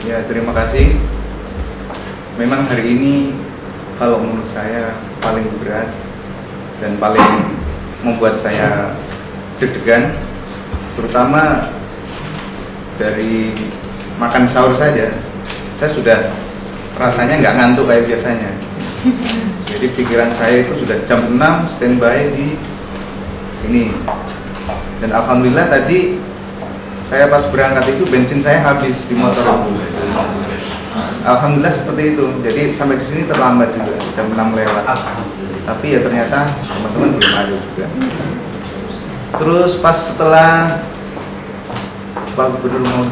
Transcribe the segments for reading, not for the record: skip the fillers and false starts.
Ya, terima kasih. Memang hari ini kalau menurut saya paling berat dan paling membuat saya deg-degan, terutama dari makan sahur saja. Saya sudah rasanya nggak ngantuk kayak biasanya. Jadi pikiran saya itu sudah jam 6 standby di sini. Dan alhamdulillah tadi saya pas berangkat itu bensin saya habis di motor. Alhamdulillah seperti itu. Jadi sampai di sini terlambat juga, jam 6 lewat. Tapi ya ternyata teman-teman belum ada juga. Terus pas setelah Pak Gubernur mau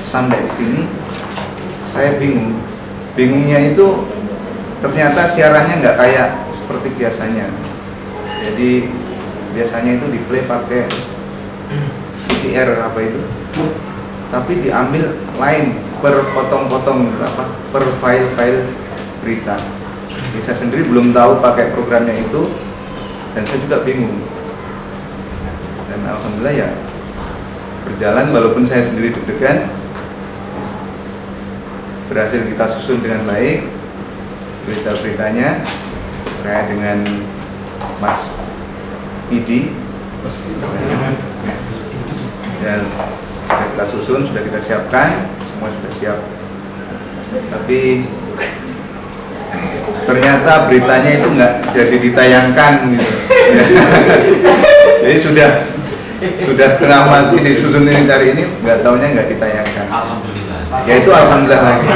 sampai di sini, saya bingung. Bingungnya itu ternyata siarannya nggak kayak seperti biasanya. Jadi biasanya itu di play pakai CTR apa itu, tapi diambil lain per potong-potong per file-file berita. Jadi saya sendiri belum tahu pakai programnya itu dan saya juga bingung. Dan alhamdulillah ya berjalan walaupun saya sendiri deg-degan, berhasil kita susun dengan baik berita-beritanya. Saya dengan Mas Idi dan sudah kita susun, sudah kita siapkan, semua sudah siap. Tapi ternyata beritanya itu nggak jadi ditayangkan gitu. Jadi sudah setengah mati disusun ini hari ini, nggak taunya nggak ditayangkan. Alhamdulillah. Ya itu alhamdulillah lagi.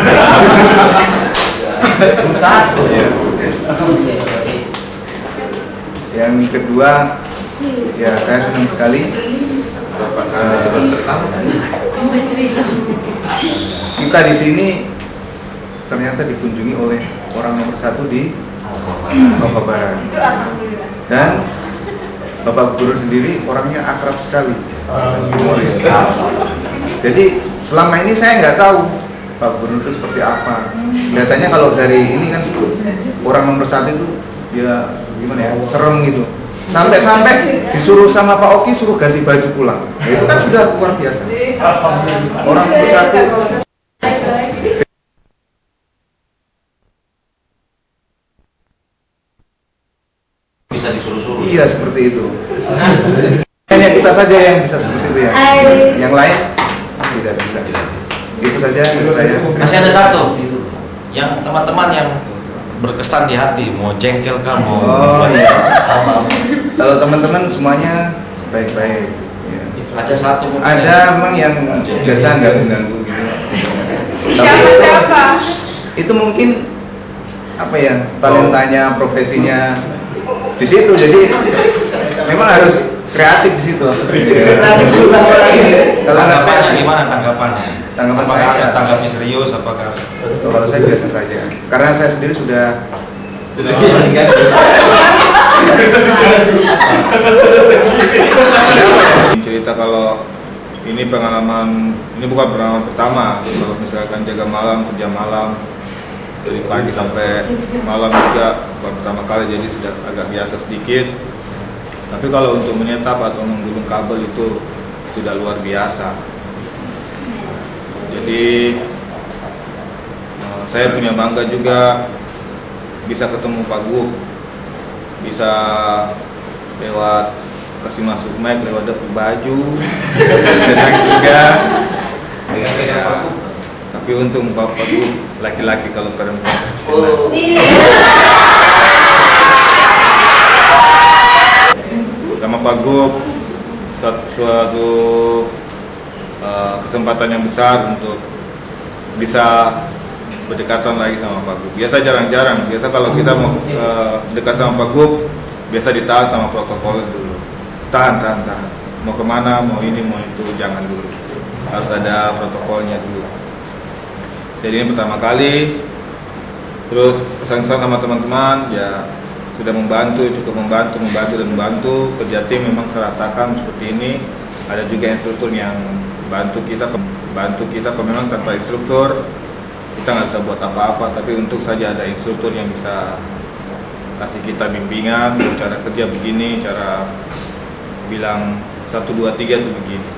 Satu. Ya. Yang kedua, ya saya senang sekali kita di sini ternyata dikunjungi oleh orang nomor 1 di Papua Barat. Dan Bapak Gubernur sendiri orangnya akrab sekali, humoris. Jadi selama ini saya nggak tahu Pak Gubernur itu seperti apa. Kelihatannya kalau dari ini kan orang nomor 1 itu ya gimana ya, serem gitu. Sampai-sampai disuruh sama Pak Oki suruh ganti baju pulang. Nah, itu kan sudah luar biasa. Orang nomor 1 Bisa disuruh-suruh. iya seperti itu. Hanya kita saja yang bisa seperti itu ya. Yang lain tidak bisa. Itu saja dari saya. Masih ada satu yang teman-teman yang berkesan di hati, mau jengkel kah, mau iya. apa? Kalau teman-teman semuanya baik-baik. Ya. Ada satu mungkin Ada memang yang biasa ganggu-ganggu gitu. Siapa? Itu mungkin apa ya, talentanya, profesinya di situ. Jadi memang harus kreatif di situ. Ya. Kalau nggak tanggapannya gimana tanggapannya? Tanggapan Apakah saya harus tanggapi serius? Apakah kalau saya biasa saja, karena saya sendiri sudah cerita kalau ini pengalaman, ini bukan pengalaman pertama. Kalau misalkan jaga malam, kerja malam dari pagi sampai malam juga bukan pertama kali, jadi sudah agak biasa sedikit. Tapi kalau untuk menetap atau menggulung kabel itu sudah luar biasa. Jadi saya punya bangga juga bisa ketemu Pak Gub, bisa lewat kasih masuk mic, lewat dapur baju, senang juga. Ya, tapi untung Pak Gub laki-laki, kalau perempuan sama Pak Gub suatu kesempatan yang besar untuk bisa berdekatan lagi sama Pak Gub. Biasa jarang-jarang. Biasa kalau kita mau dekat sama Pak Gub, biasa ditahan sama protokol dulu. Tahan. Mau kemana, mau ini, mau itu, jangan dulu. Harus ada protokolnya dulu. Jadi ini pertama kali. Terus pesan-pesan sama teman-teman, ya sudah membantu, cukup membantu. Kerja tim memang saya rasakan seperti ini. Ada juga instruktur yang bantu kita. Kalau memang tanpa instruktur kita nggak bisa buat apa-apa, tapi untuk saja ada instruktur yang bisa kasih kita bimbingan, cara kerja begini, cara bilang 1, 2, 3 itu begini.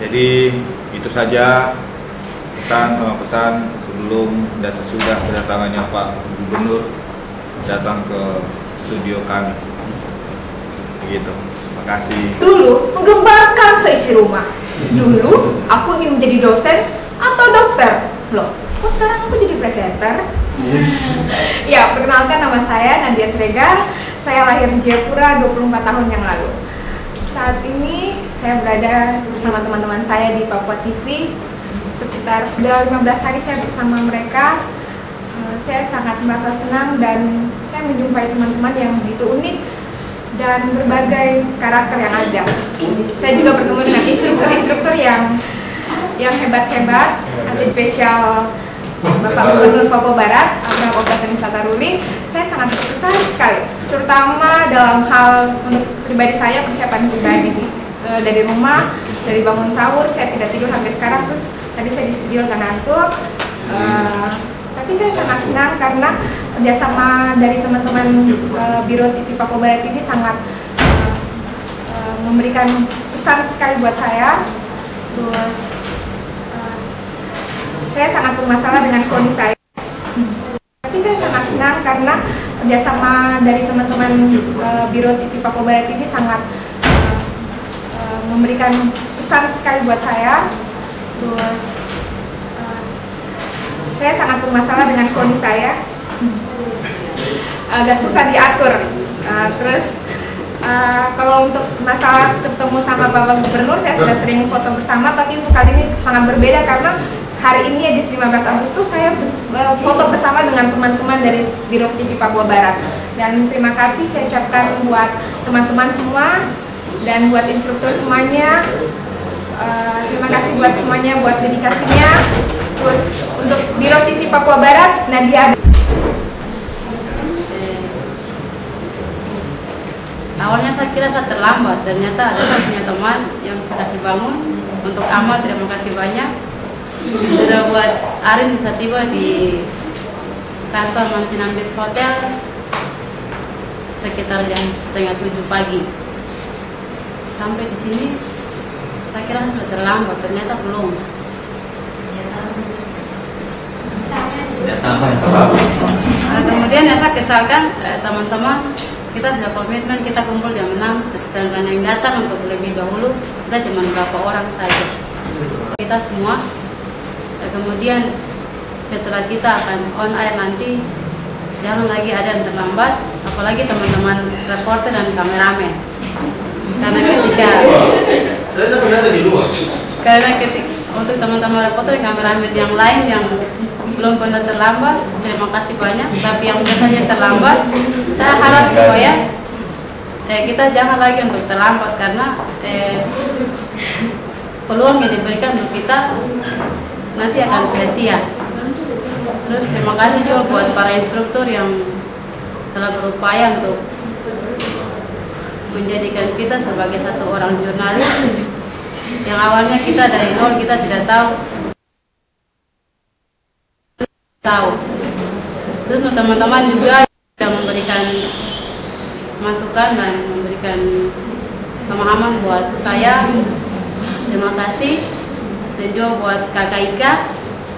Jadi itu saja pesan sebelum dan sesudah kedatangannya Pak Gubernur datang ke studio kami. Begitu. Terima kasih. Dulu menggembarkan seisi rumah. Dulu aku ingin menjadi dosen atau dokter. Loh, kok sekarang aku jadi presenter? Ya, perkenalkan nama saya Nadia Sregar. Saya lahir di Jayapura 24 tahun yang lalu. Saat ini saya berada bersama teman-teman saya di Papua TV. Sekitar sudah 15 hari saya bersama mereka. Saya sangat merasa senang dan saya menjumpai teman-teman yang begitu unik dan berbagai karakter yang ada. Saya juga bertemu dengan instruktur-instruktur yang hebat-hebat. Atlet spesial Bapak Gubernur Papua Barat, Kabupaten Wisata Ruli. Saya sangat berkesan sekali, terutama dalam hal untuk pribadi saya, persiapan pribadi dari rumah, dari bangun sahur saya tidak tidur sampai sekarang. Terus tadi saya di studio agak ngantuk, tapi saya sangat senang karena kerjasama dari teman-teman Biro TV Papua Barat ini sangat memberikan pesan sekali buat saya. Terus saya sangat bermasalah dengan kondisi saya, tapi saya sangat senang karena kerjasama dari teman-teman Biro TV Papua Barat ini sangat memberikan pesan sekali buat saya. Terus saya sangat bermasalah dengan kondisi saya, agak susah diatur. Terus kalau untuk masalah ketemu sama Bapak Gubernur, saya sudah sering foto bersama, tapi untuk kali ini sangat berbeda karena hari ini edisi 15 Agustus saya foto bersama dengan teman-teman dari Biro TV Papua Barat. Dan terima kasih saya ucapkan buat teman-teman semua dan buat instruktur semuanya. Terima kasih buat semuanya, buat dedikasinya. Terus untuk Biro TV Papua Barat, Nadia. Awalnya saya kira saya terlambat, ternyata ada saya punya teman yang bisa kasih bangun. Untuk Ahmad, terima kasih banyak. Sudah buat Arin bisa tiba di kantor Mansinan Beach Hotel sekitar jam 6:30 pagi. Sampai di sini, saya kira sudah terlambat, ternyata belum. Kemudian yang saya kesalkan, teman-teman, kita sudah komitmen, kita kumpul jam 6, sedangkan yang datang untuk lebih dahulu, kita cuma beberapa orang saja. Kita semua, kemudian setelah kita akan on air nanti, jangan lagi ada yang terlambat, apalagi teman-teman reporter dan kameramen. Karena ketika untuk teman-teman reporter dan kameramen yang lain yang belum pernah terlambat, terima kasih banyak. Tapi yang biasanya terlambat, saya harap supaya kita jangan lagi untuk terlambat, karena peluang yang diberikan untuk kita nanti akan sia-sia. Terus terima kasih juga buat para instruktur yang telah berupaya untuk menjadikan kita sebagai satu orang jurnalis yang awalnya kita dari nol, kita tidak tahu. Terus teman-teman juga yang memberikan masukan dan memberikan pemahaman buat saya, terima kasih. Dan juga buat Kakak Ika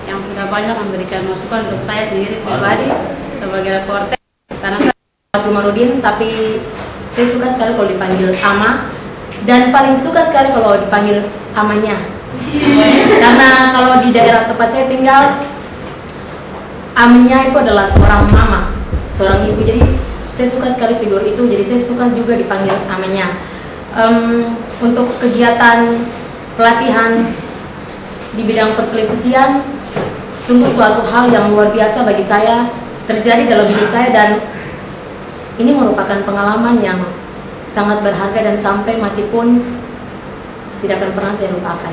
yang sudah banyak memberikan masukan untuk saya sendiri pribadi sebagai reporter. Karena saya Gumarudin, tapi saya suka sekali kalau dipanggil Ama, dan paling suka sekali kalau dipanggil Amanya. Karena kalau di daerah tempat saya tinggal, Amanya itu adalah seorang mama, seorang ibu. Jadi saya suka sekali figur itu, jadi saya suka juga dipanggil Amanya. Untuk kegiatan pelatihan di bidang pertelevisian, sungguh suatu hal yang luar biasa bagi saya terjadi dalam hidup saya, dan ini merupakan pengalaman yang sangat berharga dan sampai mati pun tidak akan pernah saya lupakan.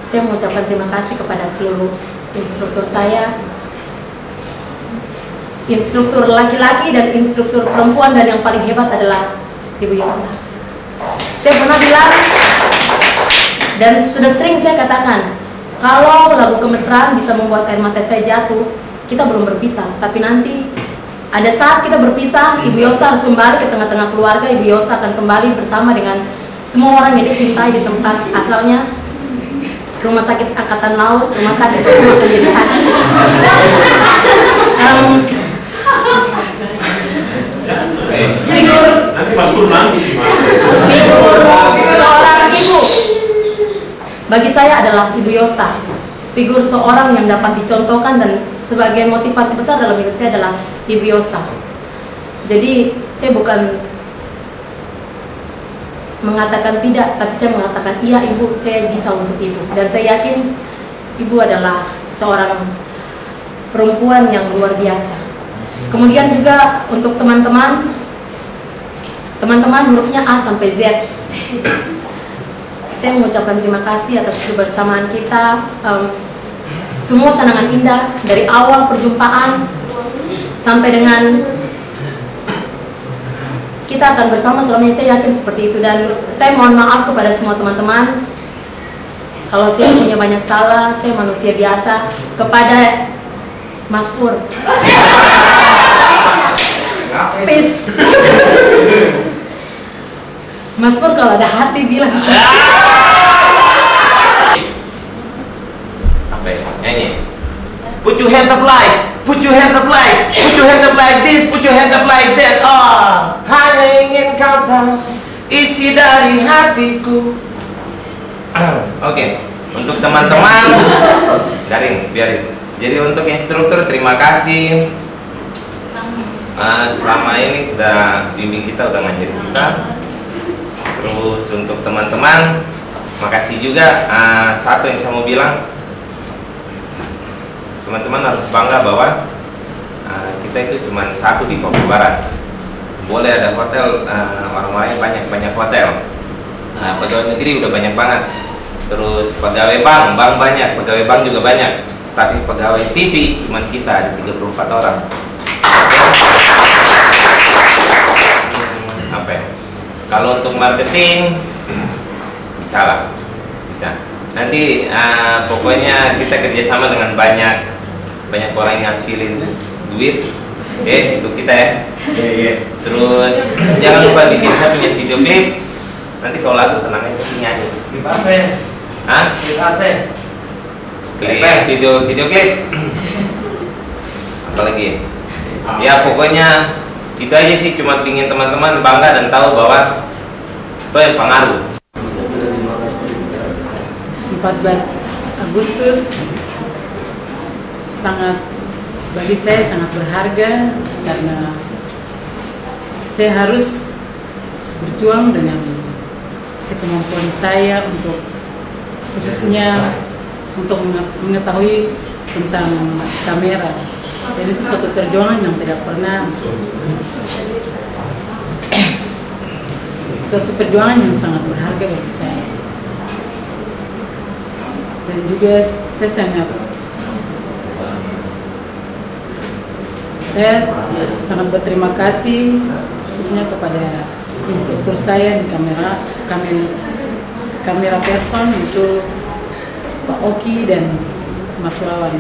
Saya mengucapkan terima kasih kepada seluruh instruktur saya, instruktur laki-laki dan instruktur perempuan, dan yang paling hebat adalah Ibu Yosa. Saya pernah bilang dan sudah sering saya katakan, kalau lagu Kemesraan bisa membuat air mata saya jatuh, kita belum berpisah. Tapi nanti ada saat kita berpisah, Ibu Yosa harus kembali ke tengah-tengah keluarga. Ibu Yosa akan kembali bersama dengan semua orang yang dia cintai di tempat asalnya. Rumah Sakit Angkatan Laut, Rumah Sakit Umum akan jadi hati. Figur Nanti Mas Pur nangis sih Mas. figur seorang ibu bagi saya adalah Ibu Yosta. Figur seorang yang dapat dicontohkan dan sebagai motivasi besar dalam hidup saya adalah Ibu Yosta. Jadi saya bukan mengatakan tidak, tapi saya mengatakan iya Ibu, saya bisa untuk Ibu. Dan saya yakin Ibu adalah seorang perempuan yang luar biasa. Kemudian juga untuk teman-teman hurufnya A sampai Z. Saya mengucapkan terima kasih atas kebersamaan kita. Semua kenangan indah dari awal perjumpaan sampai dengan kita akan bersama selamanya, saya yakin seperti itu. Dan saya mohon maaf kepada semua teman-teman kalau saya punya banyak salah, saya manusia biasa. Kepada Mas Pur, peace. Mas Pur kalau ada hati bilang. Apa ya? Nyanyi. Put your hands up like, put your hands up like, put your hands up like this, put your hands up like that. Oh, hanya ingin kau tahu isi dari hatiku. Oke, untuk teman-teman, garing, biarin. Jadi untuk instruktur terima kasih. Selama ini sudah bimbing kita, udah ngajarin kita. Terus untuk teman-teman, makasih juga. Satu yang saya mau bilang, teman-teman harus bangga bahwa kita itu cuma satu di Papua Barat. Boleh ada hotel, orang-orangnya banyak hotel. Pegawai negeri udah banyak banget. Terus pegawai bank banyak, pegawai bank juga banyak. Tapi pegawai TV cuma kita ada 34 orang. Apa ya? Kalau untuk marketing bisa lah, bisa. Nanti pokoknya kita kerjasama dengan banyak orang yang ngasilin duit, untuk kita ya. Terus jangan lupa bikin saya punya video klip. Nanti kalau lagu tenang aja nyanyi. Klip apa ya? Hah? Klip apa ya? Video klip. Apalagi? Ya pokoknya itu aja sih, cuma pingin teman-teman bangga dan tahu bahwa itu yang pengaruh. 14 Agustus bagi saya sangat berharga karena saya harus berjuang dengan sekemampuan saya untuk khususnya untuk mengetahui tentang kamera. Jadi itu suatu perjuangan yang tidak pernah, suatu perjuangan yang sangat berharga bagi saya. Dan juga saya sangat berterima kasih khususnya kepada instruktur saya di kamera person, itu Pak Oki dan Mas Wawan.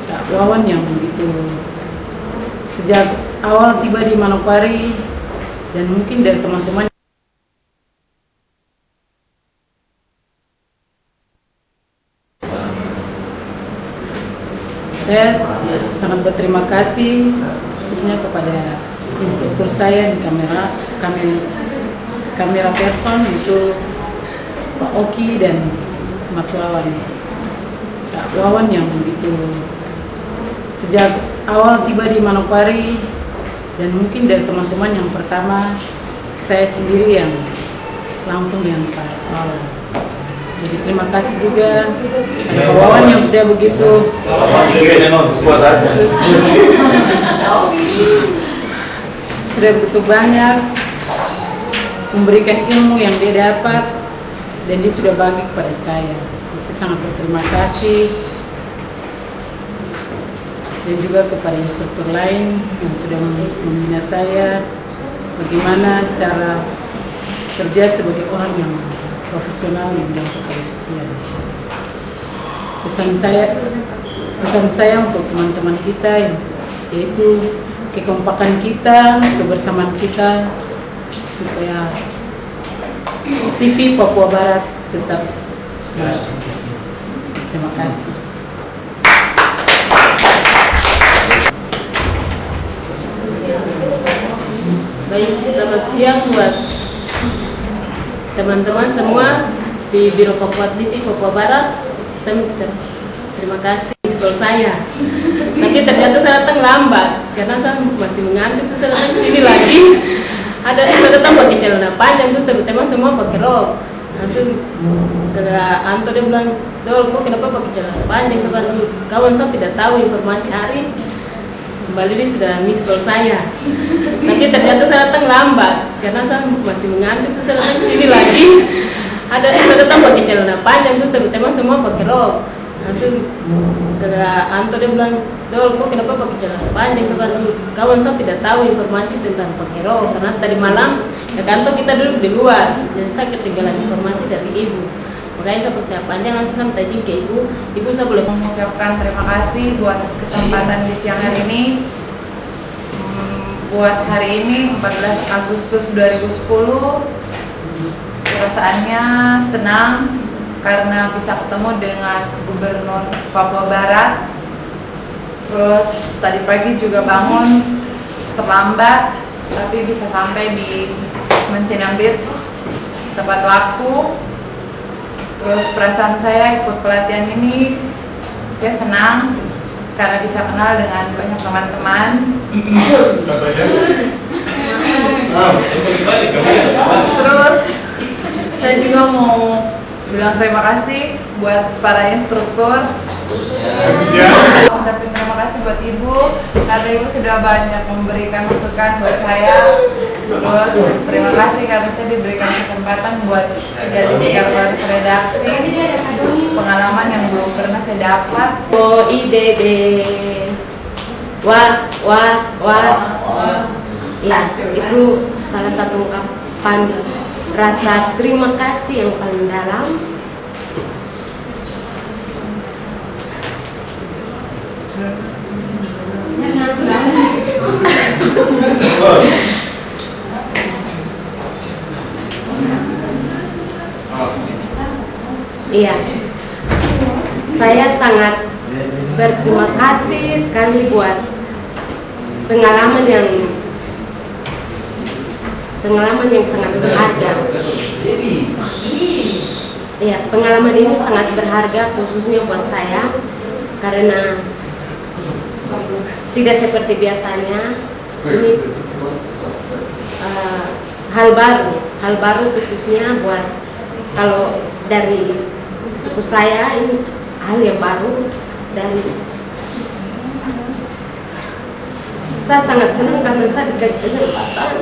Pak Wawan yang begitu sejak awal tiba di Manokwari, dan mungkin dari teman-teman saya sangat berterima kasih khususnya kepada instruktur saya di kamera person, itu Pak Oki dan Mas Wawan. Pak Wawan yang begitu sejak awal tiba di Manokwari, dan mungkin dari teman-teman yang pertama saya sendiri yang langsung yang Pak Wawan. Jadi terima kasih juga kepada Pak Wawan yang sudah begitu banyak memberikan ilmu yang dia dapat dan dia sudah bagi kepada saya. Saya sangat berterima kasih. Dan juga kepada instruktur lain yang sudah membina saya bagaimana cara kerja sebagai orang yang profesional yang dalam kepolisian. Pesan saya untuk teman-teman kita yaitu kekompakan kita, kebersamaan kita, supaya TV Papua Barat tetap Terima kasih. Baik, selamat siang buat teman-teman semua di Biro Papua TV Papua Barat. Saya terima kasih sekolah saya. Tapi ternyata saya datang lambat karena saya masih mengantuk, terus saya datang sini lagi. Ada saya datang pakai celana panjang, terus teman-teman semua pakai rok. Langsung ke Anto, dia bilang, "Dol, kok kenapa pakai celana panjang?" Saya bilang, "Kawan, saya tidak tahu informasi hari." Kembali dia sudah miss call saya. Tapi ternyata saya datang lambat karena saya masih mengantuk, terus saya datang sini lagi. Ada saya datang pakai celana panjang, terus teman-teman semua pakai rok. Langsung ke Anto, dia bilang, "Dol, kok kenapa pakai celana panjang?" Saya bilang, "Kawan, saya tidak tahu informasi tentang pakai rok karena tadi malam ke kantor kita duduk di luar, jadi saya ketinggalan informasi dari ibu. Makanya saya pakai panjang, langsung saya minta izin ke ibu. Ibu, saya boleh mengucapkan terima kasih buat kesempatan di siang hari ini. Buat hari ini 14 Agustus 2010, perasaannya senang karena bisa ketemu dengan Gubernur Papua Barat. Terus tadi pagi juga bangun terlambat, tapi bisa sampai di Mencina Beach tepat waktu. Terus perasaan saya ikut pelatihan ini, saya senang karena bisa kenal dengan banyak teman-teman. Terus saya juga mau bilang terima kasih buat para instruktur. Ucapin terima kasih buat ibu karena ibu sudah banyak memberikan masukan buat saya. Terus terima kasih karena saya diberikan kesempatan buat jadi sekretaris redaksi, pengalaman yang belum pernah saya dapat. OIDD wah ya, itu salah satu ungkapan rasa terima kasih yang paling dalam. Iya, saya sangat berterima kasih sekali buat pengalaman yang sangat berharga. Iya, pengalaman ini sangat berharga khususnya buat saya karena tidak seperti biasanya. Ini hal baru khususnya buat, kalau dari suku saya ini hal yang baru, dan saya sangat senang karena saya dikasih kesempatan.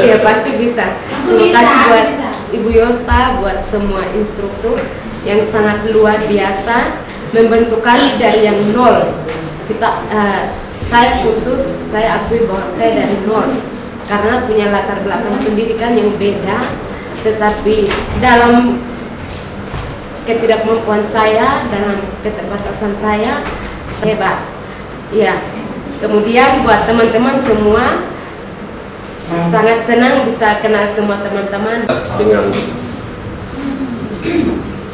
Iya, pasti bisa. Terima kasih buat Ibu Yosta, buat semua instruktur yang sangat luar biasa membentuk kami dari yang nol. Saya khusus, saya akui bahwa saya dari nol karena punya latar belakang pendidikan yang beda, tetapi dalam ketidakmampuan saya, dalam keterbatasan saya hebat. Ya, kemudian buat teman-teman semua, sangat senang bisa kenal semua teman-teman dengan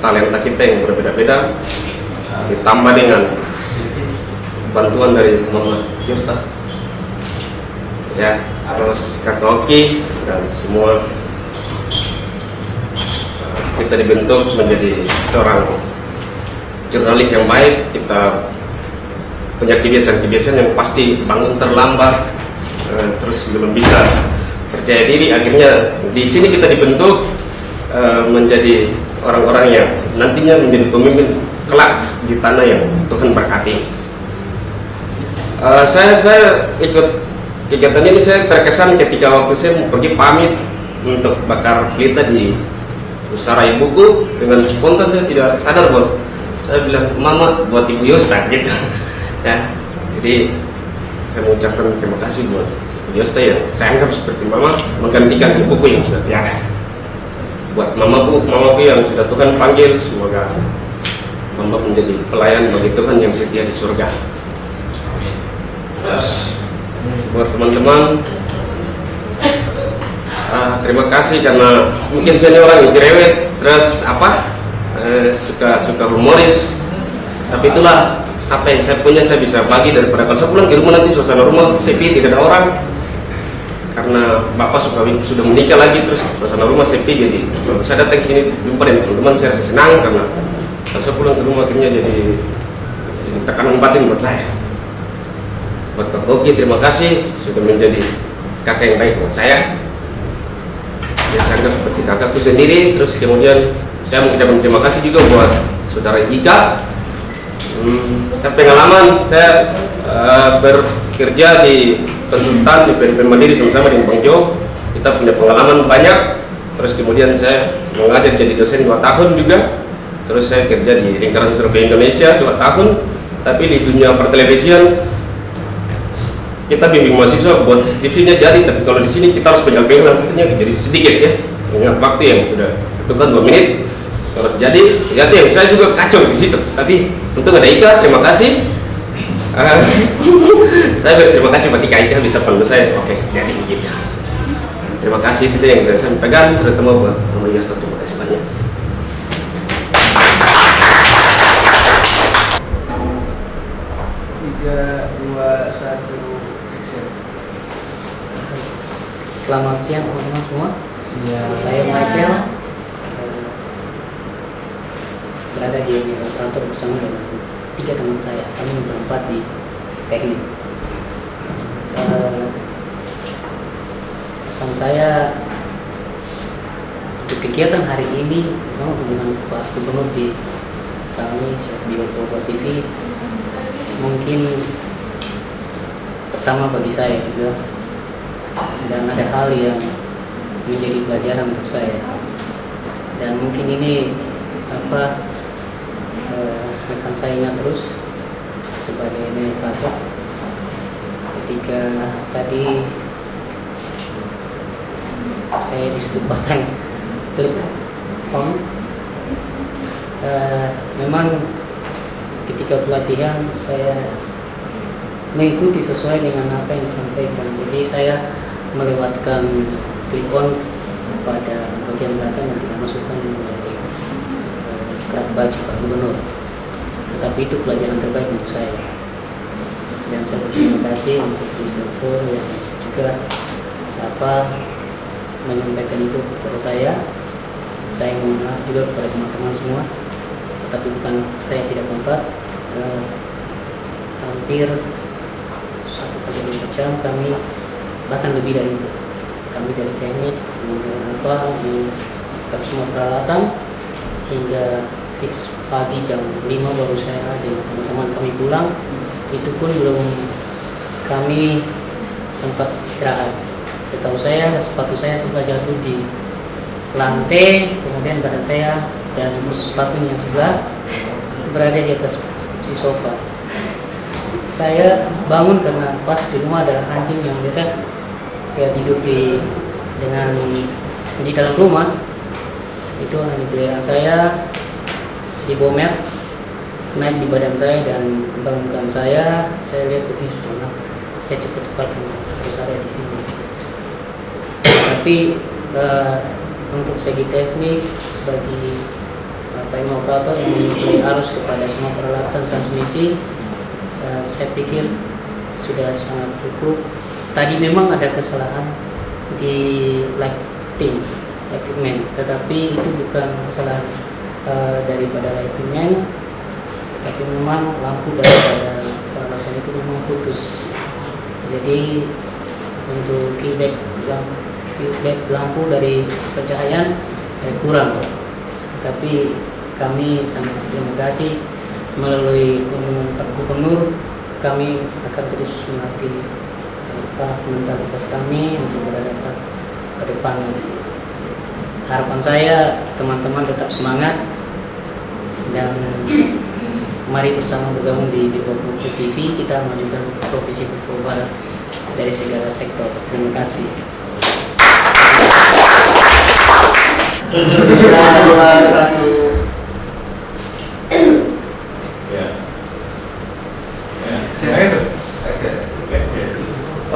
talenta kita yang berbeda-beda, ditambah dengan bantuan dari Mama Yosta, ya, terus Kakak Oki dan semua, kita dibentuk menjadi seorang jurnalis yang baik. Kita punya kebiasaan-kebiasaan yang pasti bangun terlambat, terus belum bisa percaya diri. Akhirnya di sini kita dibentuk menjadi orang-orang yang nantinya menjadi pemimpin kelak di tanah yang Tuhan berkati. Saya ikut kegiatan ini, saya terkesan ketika waktu saya mau pergi pamit untuk bakar pelita di usaha ibuku, dengan spontan saya tidak sadar bahwa saya bilang Mama buat Ibu Yosta gitu. Ya, jadi saya mengucapkan terima kasih buat Ibu Yosta yang saya anggap seperti Mama, menggantikan ibuku yang sudah tiada. Buat mamaku yang sudah Tuhan panggil, semoga Mama menjadi pelayan bagi Tuhan yang setia di surga. Terus buat teman-teman, terima kasih karena mungkin saya ini orang yang cerewet, terus suka humoris, tapi itulah apa yang saya punya, saya bisa bagi. Daripada kalau saya pulang ke rumah nanti suasana rumah sepi, tidak ada orang, karena bapak sudah menikah lagi, terus suasana rumah sepi. Jadi kalau saya datang ke sini jumpa dengan teman-teman, saya rasa senang, karena kalau saya pulang ke rumah akhirnya jadi tekanan batin buat saya. Buat Pak Boki, terima kasih sudah menjadi kakak yang baik buat saya. Ya, saya anggap seperti kakakku sendiri. Terus kemudian saya mengucapkan terima kasih juga buat saudara Ika. Saya pengalaman, saya bekerja di konsultan di PDP Mandiri sama-sama dengan Bang Jo. Kita punya pengalaman banyak. Terus kemudian saya mengajar jadi dosen 2 tahun juga. Terus saya kerja di lingkaran survei Indonesia 2 tahun. Tapi di dunia pertelevisian kita bimbing mahasiswa buat skripsinya jadi, tapi kalau di sini kita harus penyampaian akhirnya jadi sedikit ya. Ingat waktu yang sudah tentukan 2 menit. Kalau jadi yang saya juga kacau di situ. Tapi untung ada Ika, terima kasih. Saya berterima kasih buat Ika bisa panggil saya. Oke, jadi begitu. Terima kasih, itu saya yang saya sampaikan. Terutama buat Romo Yasta, terima kasih banyak. Selamat siang teman-teman semua. Saya Michael, berada di kantor bersama dengan 3 teman saya. Kami berempat di teknik. Pesan saya untuk kegiatan hari ini, memang dengan Pak Gubernur di kami di Bogor TV, mungkin pertama bagi saya juga, dan ada hal yang menjadi pelajaran untuk saya, dan mungkin ini akan saya ingat terus sebagai navigator. Ketika tadi saya disuruh pasang telepon, memang ketika pelatihan saya mengikuti sesuai dengan apa yang disampaikan. Jadi saya melewatkan clip on pada bagian belakang yang tidak masukkan dari kerat baju Pak Gubernur. Tetapi itu pelajaran terbaik untuk saya. Dan saya berterima kasih untuk instruktur yang juga menyampaikan itu kepada saya. Saya mohon maaf juga kepada teman-teman semua. Tetapi bukan saya tidak kompak. Hampir 1 jam kami, bahkan lebih dari itu, kami dari teknik menyiapkan semua peralatan hingga fix pagi jam 5 baru saya dan teman-teman kami pulang. Itu pun belum kami sempat istirahat. Setahu saya sepatu saya sempat jatuh di lantai, kemudian badan saya dan sepatu yang sebelah berada di atas si sofa. Saya bangun karena pas di rumah ada anjing yang biasa tidur di dalam rumah. Itu anjing peliharaan saya di bomet, naik di badan saya dan membangunkan saya. Saya lihat sudah, saya cepat-cepat terus ada di sini. Tapi untuk segi teknik bagi operator yang memberi arus kepada semua peralatan transmisi, saya pikir sudah sangat cukup. Tadi memang ada kesalahan di lighting equipment, tetapi itu bukan kesalahan daripada lighting man, tapi memang lampu daripada peralatan itu memang putus. Jadi untuk feedback lampu dari pencahayaan kurang, tapi kami sangat terima kasih. Melalui Pak Gubernur, kami akan terus melatih mentalitas kami untuk berada ke depan. Harapan saya teman-teman tetap semangat dan mari bersama bergabung di Bogor TV. Kita majukan Provinsi Papua Barat dari segala sektor. Terima kasih.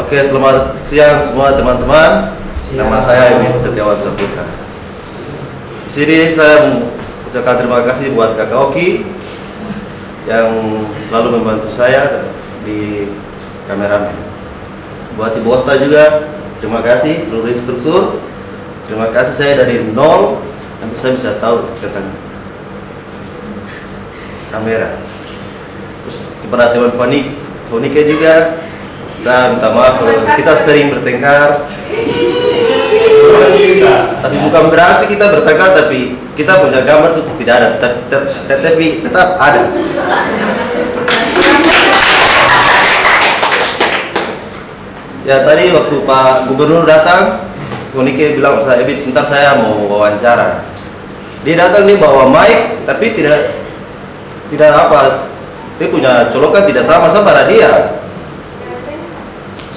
Oke, selamat siang semua teman-teman. Nama saya Emil Setiawan Saputra. Di sini saya mengucapkan terima kasih buat Kakak Oki yang selalu membantu saya di kameramen. Buat Ibu Osta juga, terima kasih seluruh instruktur. Terima kasih saya dari nol sampai saya bisa tahu tentang kamera. Terus kepada teman Fonike juga, saya minta maaf kalau kita sering bertengkar. Tapi bukan berarti kita bertengkar, tapi kita punya gambar itu tidak ada, tapi tetap ada. Ya tadi waktu Pak Gubernur datang, Fonike bilang saya, Ebit sebentar saya mau wawancara. Dia datang nih bawa mic, tapi tidak apa, dia punya colokan tidak sama dia.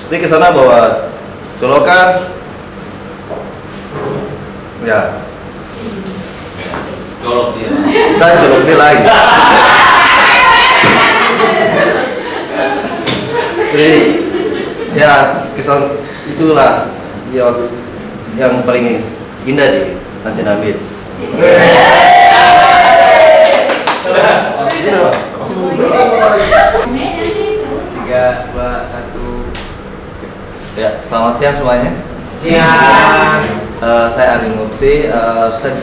Dia ke sana bawa colokan, ya. Colok dia. Saya colok dia lagi. Jadi, ya kesan itulah ya yang paling indah di Nasional Beats. 3, 2, 1. Ya, selamat siang semuanya. Siang. Saya Ari Murti.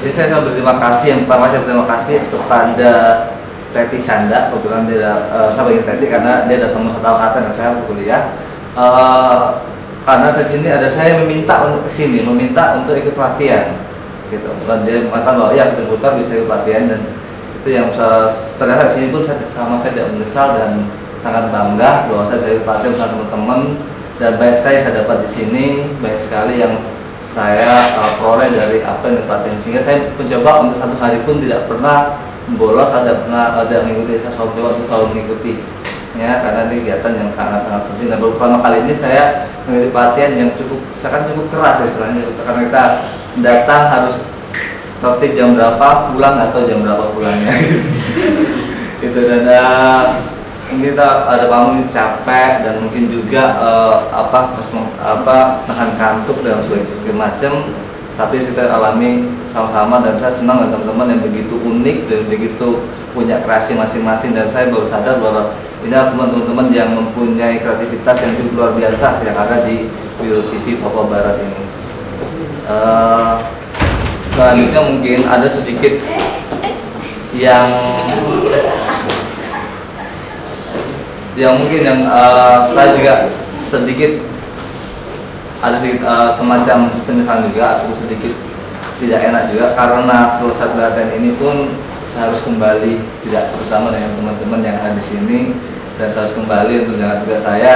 Saya berterima kasih. Yang pertama saya berterima kasih kepada Teti Sanda. Kebetulan saya bagi Teti karena dia datang satu angkatan dan saya kuliah. Karena di sini ada saya meminta untuk kesini, meminta untuk ikut pelatihan. Gitu. Dan dia mengatakan bahwa ya betul-betul bisa ikut pelatihan, dan itu yang ternyata di sini pun saya tidak menyesal dan sangat bangga bahwa saya bisa ikut pelatihan bersama teman-teman. Dan banyak sekali saya dapat di sini, banyak sekali yang saya peroleh dari apa yang dipelatihan, sehingga saya mencoba untuk satu hari pun tidak pernah bolos, tidak pernah ada mengikuti, saya selalu mengikuti ya, karena ini kegiatan yang sangat-sangat penting. Dan baru pertama kali ini saya mengikuti pelatihan yang cukup keras ya, istilahnya, karena kita datang harus tertib jam berapa, pulang atau jam berapa pulangnya gitu. Dan kita ada bangun capek dan mungkin juga nahan kantuk dan segala macam, tapi kita alami sama-sama. Dan saya senang dengan teman-teman yang begitu unik dan begitu punya kreasi masing-masing, dan saya baru sadar bahwa ini adalah teman-teman yang mempunyai kreativitas yang cukup luar biasa yang ada di Wiro TV Papua Barat ini. Selanjutnya mungkin ada sedikit yang saya juga sedikit semacam penyesalan juga, atau sedikit tidak enak juga, karena selesai pelatihan ini pun saya harus kembali tidak bersama dengan teman-teman yang ada di sini, dan saya harus kembali untuk menjalankan tugas saya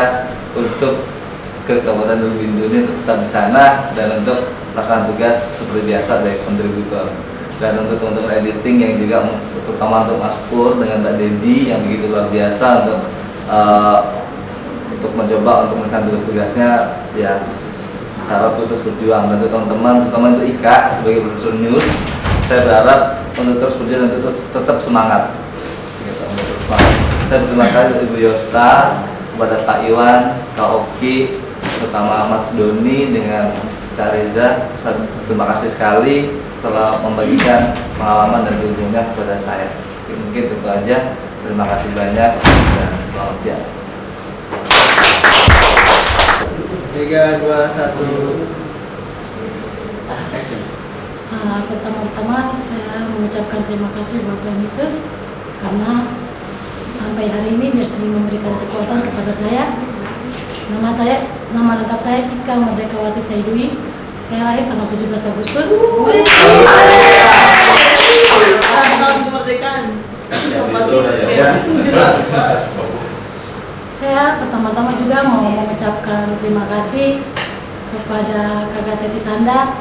untuk ke Kabupaten Lubindu ini, untuk tetap di sana dan untuk melaksanakan tugas seperti biasa dari kontributor. Dan untuk teman-teman editing yang juga, terutama untuk Mas Pur dengan Mbak Dedi yang begitu luar biasa untuk mencoba untuk melaksanakan tugas-tugasnya, ya secara terus berjuang. Dan untuk teman-teman, terutama untuk Ika sebagai produser news, saya berharap untuk terus berjuang dan tetap semangat. Gitu, terus semangat. Saya berterima kasih kepada Ibu Yosta, kepada Pak Iwan, Kak Oki, terutama Mas Doni dengan Kak Reza. Saya berterima kasih sekali telah membagikan pengalaman dan ilmunya kepada saya. Mungkin itu aja. Terima kasih banyak dan selamat siang. 3, 2, 1. Action. Pertama-tama saya mengucapkan terima kasih buat Tuhan Yesus karena sampai hari ini dia sering memberikan kekuatan kepada saya. Nama lengkap saya Ika Merdekawati Saidui. Saya lahir tanggal 17 Agustus. Tahun kemerdekaan. Saya pertama-tama juga mau mengucapkan terima kasih kepada Kakak Teti Sanda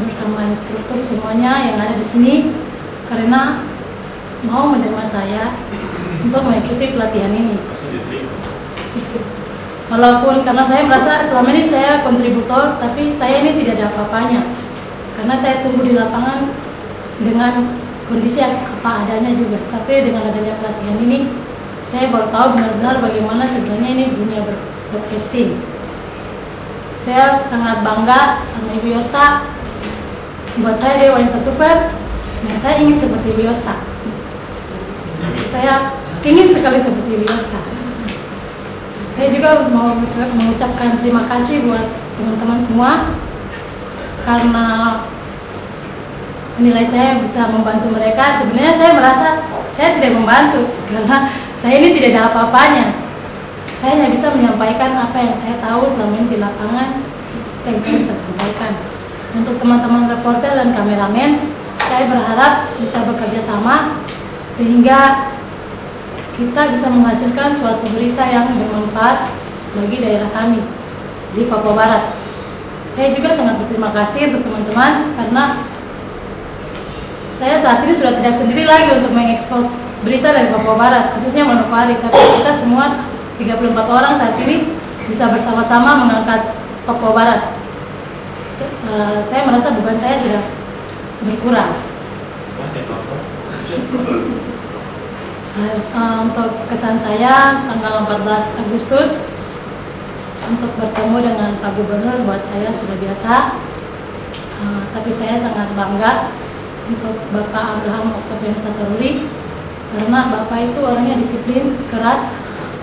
bersama instruktur semuanya yang ada di sini karena mau menerima saya untuk mengikuti pelatihan ini. Walaupun karena saya merasa selama ini saya kontributor, tapi saya ini tidak ada apa-apanya karena saya tumbuh di lapangan dengan kondisi apa adanya juga. Tapi dengan adanya pelatihan ini saya baru tahu benar-benar bagaimana sebenarnya ini dunia broadcasting. Saya sangat bangga sama Ibu Yosta. Buat saya dia wanita super, dan saya ingin seperti Ibu Yosta. Saya ingin sekali seperti Ibu Yosta. Saya juga mau mengucapkan terima kasih buat teman-teman semua karena menilai saya bisa membantu mereka. Sebenarnya saya merasa saya tidak membantu karena saya ini tidak ada apa-apanya. Saya hanya bisa menyampaikan apa yang saya tahu selama ini di lapangan, apa yang saya bisa sampaikan. Untuk teman-teman reporter dan kameramen, saya berharap bisa bekerja sama sehingga kita bisa menghasilkan suatu berita yang bermanfaat bagi daerah kami di Papua Barat. Saya juga sangat berterima kasih untuk teman-teman karena saya saat ini sudah tidak sendiri lagi untuk mengekspos berita dari Papua Barat, khususnya Manokwari, tapi kita semua 34 orang saat ini bisa bersama-sama mengangkat Papua Barat. Saya merasa beban saya sudah berkurang. Untuk kesan saya tanggal 14 Agustus untuk bertemu dengan Pak Gubernur buat saya sudah biasa, tapi saya sangat bangga untuk Bapak Abraham Octavianus Sataruri karena Bapak itu orangnya disiplin, keras,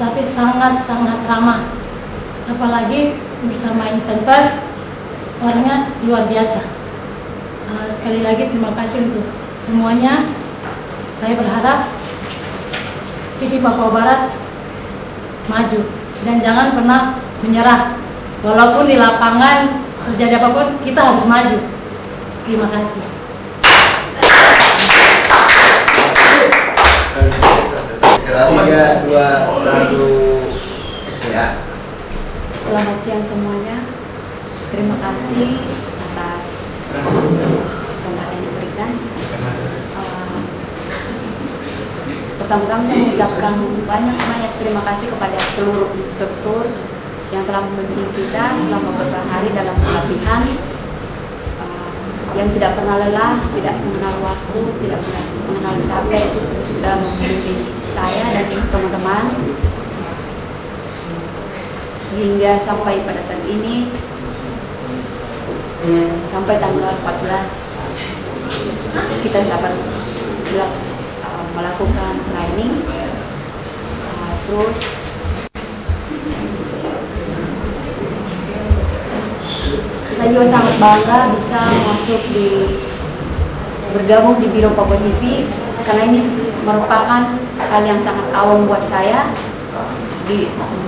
tapi sangat-sangat ramah. Apalagi bersama Insan Pers, orangnya luar biasa. Sekali lagi terima kasih untuk semuanya. Saya berharap TV Papua Barat maju dan jangan pernah menyerah. Walaupun di lapangan terjadi apapun, kita harus maju. Terima kasih. Tiga, dua, satu. Selamat siang semuanya. Terima kasih atas kesempatan yang diberikan. Pertama-tama saya mengucapkan banyak terima kasih kepada seluruh instruktur yang telah membimbing kita selama beberapa hari dalam pelatihan, yang tidak pernah lelah, tidak mengenal waktu, tidak pernah mengenal capek dalam membimbing saya dan teman-teman, sehingga sampai pada saat ini, sampai tanggal 14 kita dapat melakukan training. Terus saya juga sangat bangga bisa bergabung di Biro Papua TV karena ini merupakan hal yang sangat awam buat saya.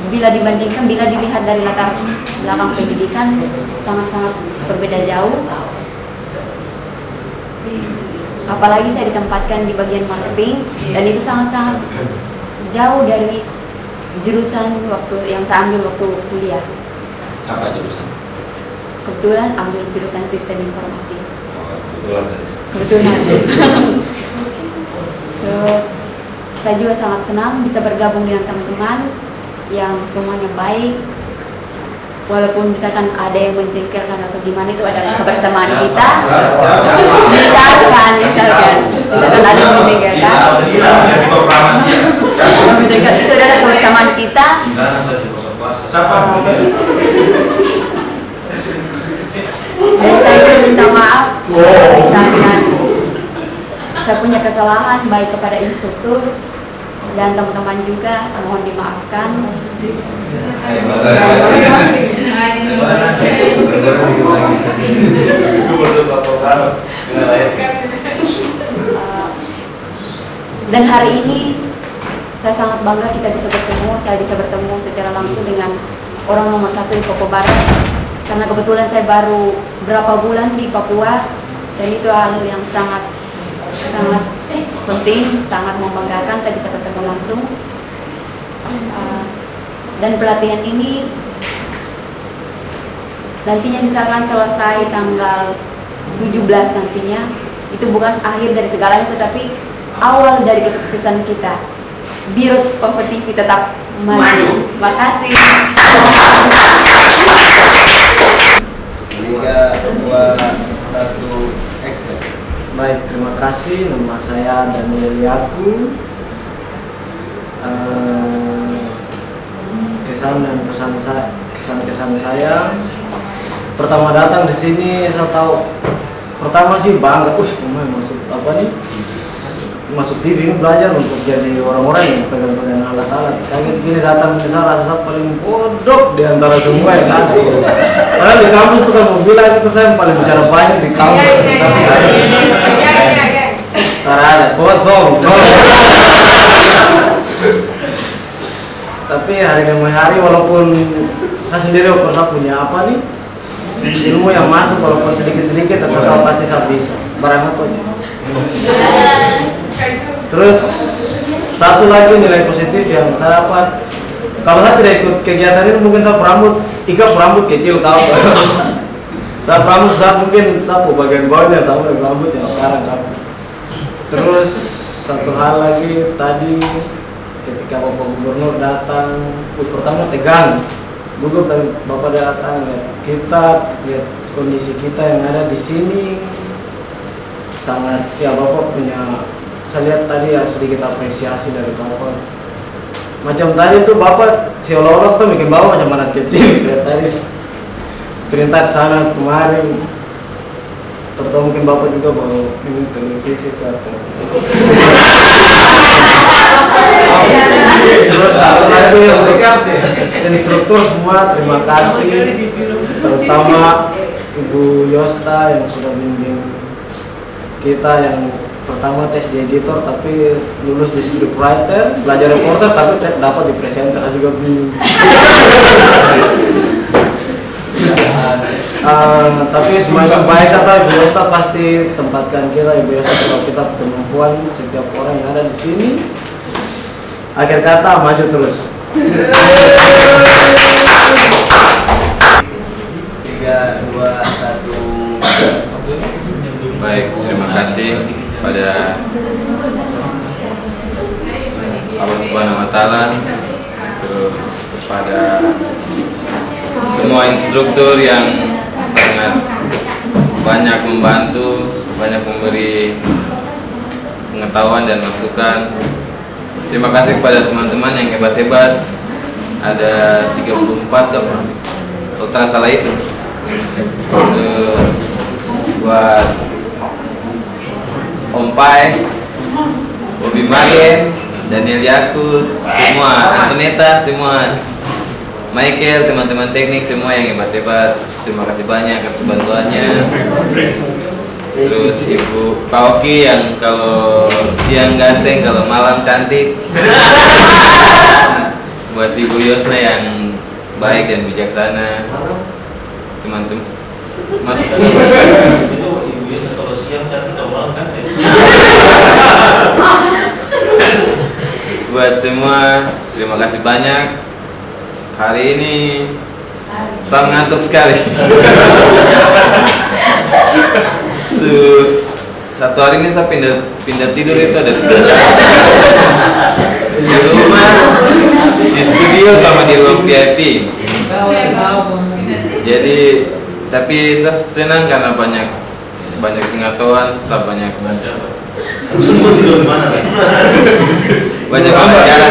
Bila dilihat dari latar belakang pendidikan, sangat-sangat berbeda jauh. Apalagi saya ditempatkan di bagian marketing dan itu sangat-sangat jauh dari jurusan yang saya ambil waktu kuliah. Apa jurusan? Kebetulan ambil jurusan sistem informasi. Kebetulan. Terus saya juga sangat senang bisa bergabung dengan teman-teman yang semuanya baik. Walaupun misalkan ada yang menjengkelkan atau gimana, itu adalah kebersamaan kita. Misalkan ada yang menjengkelkan, itu adalah kebersamaan kita. Dan saya juga minta maaf misalkan saya punya kesalahan baik kepada instruktur dan teman-teman juga, mohon dimaafkan. Dan hari ini saya sangat bangga kita bisa bertemu. Saya bisa bertemu secara langsung dengan orang nomor 1 di Papua Barat, karena kebetulan saya baru berapa bulan di Papua dan itu hal yang sangat penting, sangat membanggakan. Saya bisa bertemu langsung. Dan pelatihan ini nantinya misalkan selesai tanggal 17 nantinya, itu bukan akhir dari segalanya, tetapi awal dari kesuksesan kita. Biro Papua TV tetap maju. Terima kasih. 3, 2, 1, action. Baik, terima kasih. Nama saya Daniel Yaku. kesan dan kesan saya pertama datang di sini saya tahu pertama sih bangga, pemain masuk apa nih, masuk TV ini belajar untuk jadi orang-orang yang pegang-pegang alat-alat. Kaget gini datang ke sana rasa paling bodoh di antara semua yang ada. Karena di kampus tuh kan mau bilang itu saya yang paling bicara banyak di kampus, tapi ada kosong. Tapi hari demi hari walaupun saya sendiri saya punya apa nih ilmu yang masuk walaupun sedikit-sedikit tetap pasti saya bisa barang apa aja. Terus satu lagi nilai positif yang saya dapat, kalau saya tidak ikut kegiatan ini mungkin saya rambut kecil tahu. Saya rambut saya mungkin sapu bagian bawahnya sama dengan rambut yang sekarang sapu. Terus satu hal lagi tadi ketika Bapak Gubernur datang, pertama tegang, gugup dan Bapak datang lihat kondisi kita yang ada di sini sangat ya Bapak punya. Saya lihat tadi ya sedikit apresiasi dari Bapak. Macam tadi tuh Bapak seolah-olah tuh bikin bawa macam anak kecil. Kayak tadi perintah sana kemarin. Terutama mungkin Bapak juga bawa ini televisi atau. Terus satu lagi untuk instruktur semua terima kasih. Terutama Ibu Yosta yang sudah bimbing kita yang pertama tes di editor tapi lulus di scriptwriter, belajar reporter tapi dapat di presenter juga bingung. Tapi semuanya baik saja Ibu Yosta pasti tempatkan kita Ibu Yosta kalau kita kemampuan setiap orang yang ada di sini. Akhir kata maju terus. 3, 2, 1. Baik, terima kasih pada Allah Subhanahu wa Ta'ala, terus kepada semua instruktur yang sangat banyak membantu, banyak memberi pengetahuan dan masukan. Terima kasih kepada teman-teman yang hebat-hebat. Ada 34 kalau tak salah itu. Terus buat Om Pai, Bobby Magen, Daniel Yakut, semua, Antoneta, semua, Michael, teman-teman teknik semua yang hebat-hebat. Terima kasih banyak atas bantuannya. Terus Ibu Pak Oki yang kalau siang ganteng, kalau malam cantik. Buat Ibu Yosna yang baik dan bijaksana. Teman-teman, Mas. Itu Ibu Yosna kalau siang cantik, kalau malam ganteng. Buat semua, terima kasih banyak. Hari ini saya ngantuk sekali. Satu hari ini saya pindah tidur itu ada 3 di rumah, di studio sama di ruang VIP. Jadi tapi saya senang karena banyak pengetahuan, setelah banyak pelajaran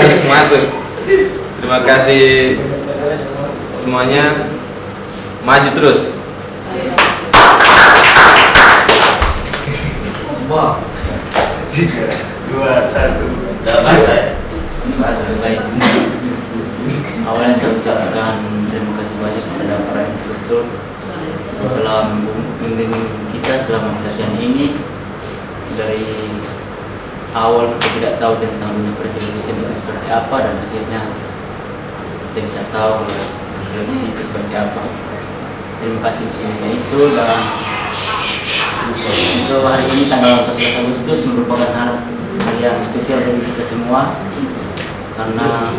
yang masuk. Terima kasih semuanya, maju terus. Wah. 3, 2, 1. Gak bahasa ya? Bahasa baik. Awalnya saya ucapkan terima kasih banyak kepada para instruktur yang telah membimbing kita selama pelatihan ini. Dari awal kita tidak tahu tentang dunia pertelevisian itu seperti apa, dan akhirnya kita bisa tahu televisi itu seperti apa. Terima kasih untuk semua itu. Dan untuk hari ini tanggal 14 Agustus merupakan hari yang spesial bagi kita semua, karena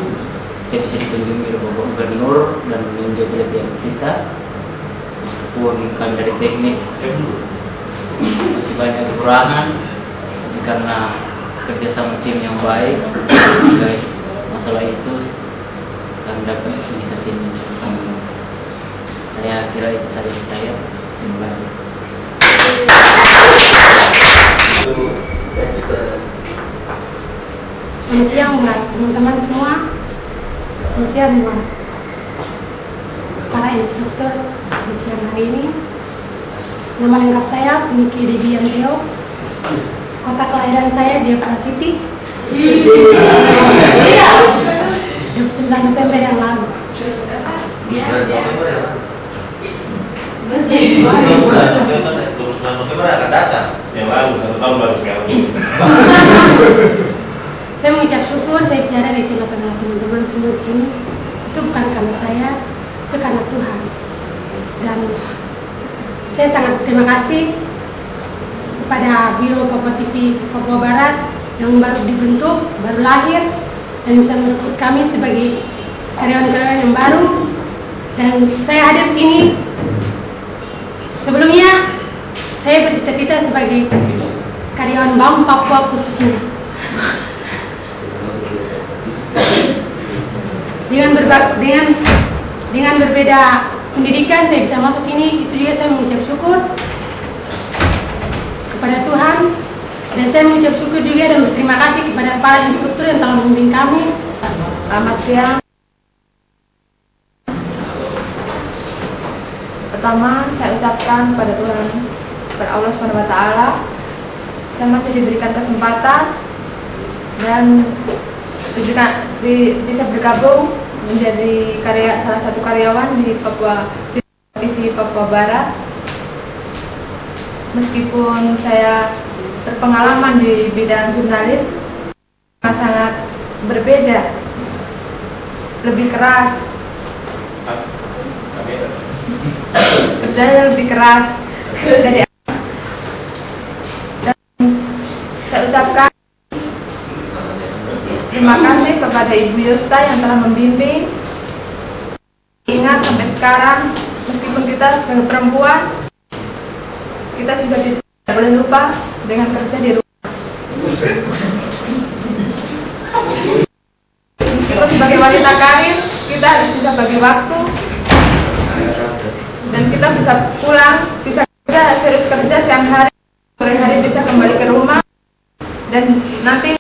kita bisa dikunjungi oleh Bapak Gubernur dan meninjau pelatihan kita. Meskipun kami dari teknik masih banyak kekurangan, tapi karena kerjasama tim yang baik, masalah itu kami dapat komunikasi bersama. Saya kira itu saja dari saya. Terima kasih. Selamat siang buat teman-teman semua. Selamat siang buat para instruktur di siang hari ini. Nama lengkap saya Niki Didiantio. Kota kelahiran saya Jayapura City. 29 November yang lalu. Yang lalu 1 tahun baru sekarang. Saya mengucap syukur saya bicara di tengah-tengah teman-teman semua di sini. Itu bukan karena saya, itu karena Tuhan. Dan saya sangat terima kasih kepada Biro Papua TV Papua Barat yang baru dibentuk, baru lahir, dan bisa merekrut kami sebagai karyawan-karyawan yang baru. Dan saya hadir di sini. Sebelumnya saya bercita-cita sebagai karyawan Bank Papua khususnya. Dengan berbeda pendidikan saya bisa masuk sini, itu juga saya mengucap syukur kepada Tuhan, dan saya mengucap syukur juga dan berterima kasih kepada para instruktur yang telah membimbing kami. Selamat siang. Pertama, saya ucapkan kepada Tuhan, kepada Allah SWT, saya masih diberikan kesempatan dan bisa bergabung menjadi salah satu karyawan di Papua TV Papua Barat. Meskipun saya berpengalaman di bidang jurnalis, sangat berbeda, lebih keras. Kerjanya lebih keras dari dan saya ucapkan terima kasih kepada Ibu Yusta yang telah membimbing. Ingat sampai sekarang, meskipun kita sebagai perempuan, kita juga tidak boleh lupa dengan kerja di rumah. Meskipun sebagai wanita karir, kita harus bisa bagi waktu, dan kita bisa pulang, bisa kerja, serius kerja siang hari, sore hari bisa kembali ke rumah, dan nanti